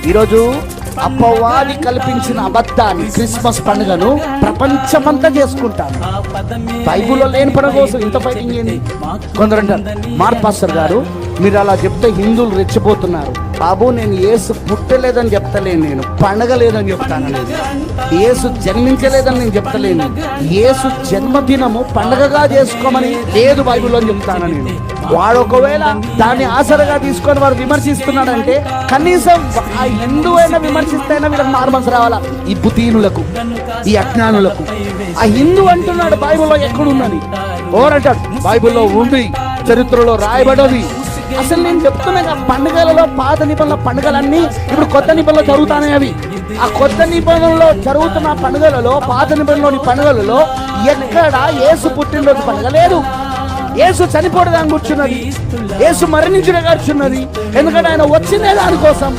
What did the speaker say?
ఈరోజు అపవాది కల్పించిన అబద్ధాన్ని, క్రిస్మస్ పండుగను ప్రపంచమంతా చేసుకుంటాను. బైబుల్లో లేని పండుగ కోసం ఇంత ఫైటింగ్ ఏంది? కొందరు అంటారు, పాస్టర్ గారు మీరు అలా చెప్తే హిందువులు రెచ్చిపోతున్నారు. బాబు, నేను యేసు పుట్టలేదని చెప్తలేను, నేను పండగ లేదని చెప్తాను. నేను యేసు జన్మించలేదని నేను చెప్తలేను. యేసు జన్మదినము పండగగా చేసుకోమని లేదు బైబిల్లో అని చెప్తాను. నేను వాడు ఒకవేళ దాన్ని ఆసరగా తీసుకొని వాడు విమర్శిస్తున్నాడంటే కనీసం ఆ హిందువు అయినా విమర్శిస్తేనా వీళ్ళకి నార్మల్స్ రావాలా? ఈ బుద్ధీనులకు, ఈ అజ్ఞానులకు. ఆ హిందూ అంటున్నాడు బైబిల్లో ఎక్కడున్నది? ఎవరంటాడు? బైబిల్లో ఉంది, చరిత్రలో రాయబడది. అసలు నేను చెప్తున్నా, పండుగలలో పాత నిబంధనల పండుగలన్నీ ఇప్పుడు కొత్త నిబంధనలు జరుగుతానే. అవి ఆ కొత్త నిబంధనలో జరుగుతున్న పండుగలలో, పాత నిబంధనలోని పండుగలలో ఎక్కడ యేసు పుట్టినరోజు పండుగ లేదు. యేసు చనిపోవడానికి కూర్చున్నది, యేసు మరణించడం కూర్చున్నది. ఎందుకంటే ఆయన వచ్చిందే దానికోసం.